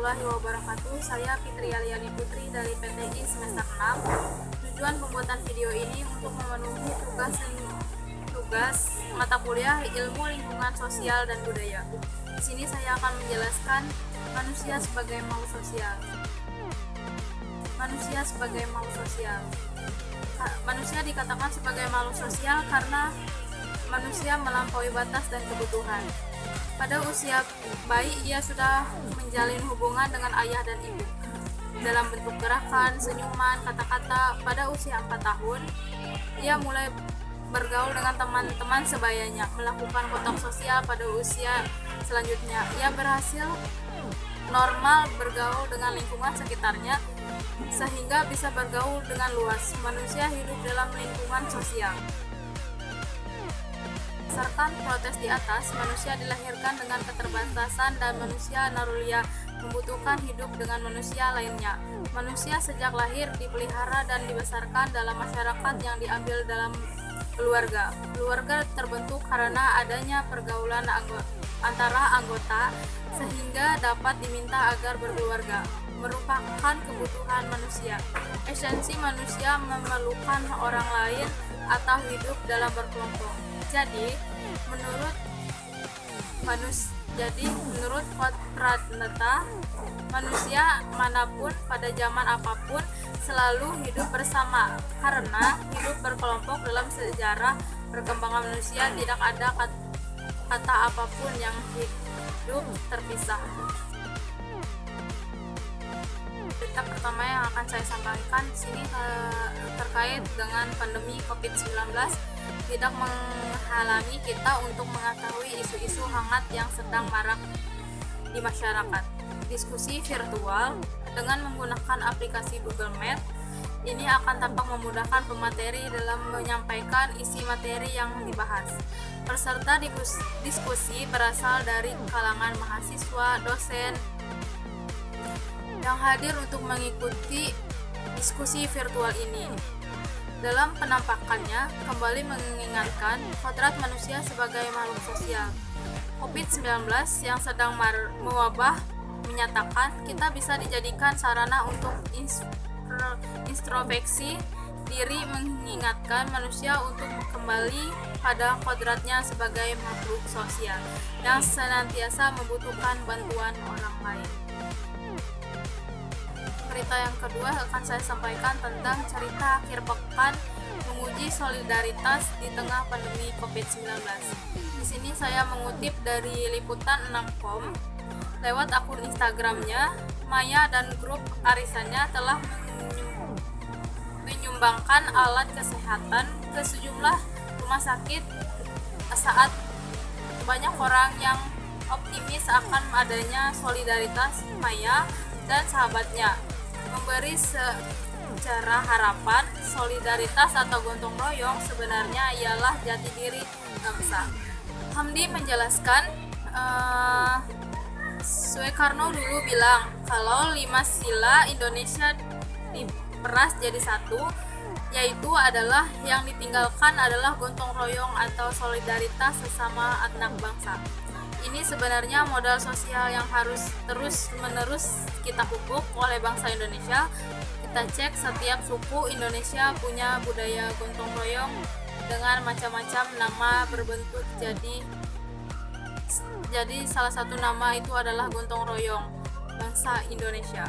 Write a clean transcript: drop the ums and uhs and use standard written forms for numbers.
warahmatullahi wabarakatuh. Saya Fitri Aliani Putri dari PTI semester 6. Tujuan pembuatan video ini untuk memenuhi tugas mata kuliah Ilmu Lingkungan Sosial dan Budaya. Di sini saya akan menjelaskan manusia sebagai makhluk sosial. Manusia sebagai makhluk sosial. Manusia dikatakan sebagai makhluk sosial karena manusia melampaui batas dan kebutuhan. Pada usia bayi, ia sudah menjalin hubungan dengan ayah dan ibu dalam bentuk gerakan, senyuman, kata-kata. Pada usia 4 tahun, ia mulai bergaul dengan teman-teman sebayanya, melakukan kontak sosial. Pada usia selanjutnya, ia berhasil normal bergaul dengan lingkungan sekitarnya sehingga bisa bergaul dengan luas. Manusia hidup dalam lingkungan sosial. Berdasarkan protes di atas, manusia dilahirkan dengan keterbatasan dan manusia narulia membutuhkan hidup dengan manusia lainnya. Manusia sejak lahir dipelihara dan dibesarkan dalam masyarakat yang diambil dalam keluarga. Keluarga terbentuk karena adanya pergaulan antara anggota sehingga dapat diminta agar berkeluarga. Merupakan kebutuhan manusia. Esensi manusia memerlukan orang lain atau hidup dalam berkelompok. Jadi, menurut Quadratnata, manusia manapun pada zaman apapun selalu hidup bersama karena hidup berkelompok. Dalam sejarah perkembangan manusia tidak ada kata apapun yang hidup terpisah. Berita pertama yang akan saya sampaikan di sini terkait dengan pandemi COVID-19 tidak menghalangi kita untuk mengetahui isu-isu hangat yang sedang marak di masyarakat. Diskusi virtual dengan menggunakan aplikasi Google Meet ini akan tampak memudahkan pemateri dalam menyampaikan isi materi yang dibahas. Peserta diskusi berasal dari kalangan mahasiswa, dosen yang hadir untuk mengikuti diskusi virtual ini. Dalam penampakannya, kembali mengingatkan kodrat manusia sebagai makhluk sosial. COVID-19 yang sedang mewabah menyatakan kita bisa dijadikan sarana untuk introspeksi diri, mengingatkan manusia untuk kembali pada kodratnya sebagai makhluk sosial yang senantiasa membutuhkan bantuan orang lain. Berita yang kedua akan saya sampaikan tentang cerita akhir pekan menguji solidaritas di tengah pandemi COVID-19. Di sini saya mengutip dari liputan6.com. Lewat akun Instagramnya, Maya dan grup arisannya telah menyumbangkan alat kesehatan ke sejumlah rumah sakit saat banyak orang yang optimis akan adanya solidaritas Maya dan sahabatnya. Memberi secara harapan, solidaritas atau gotong royong sebenarnya ialah jati diri bangsa. Hamdi menjelaskan, Soekarno dulu bilang kalau 5 sila Indonesia diperas jadi satu, yaitu adalah yang ditinggalkan adalah gotong royong atau solidaritas sesama anak bangsa. Ini sebenarnya modal sosial yang harus terus-menerus kita pupuk oleh bangsa Indonesia. Kita cek setiap suku Indonesia punya budaya gotong royong dengan macam-macam nama berbentuk. Jadi salah satu nama itu adalah gotong royong bangsa Indonesia.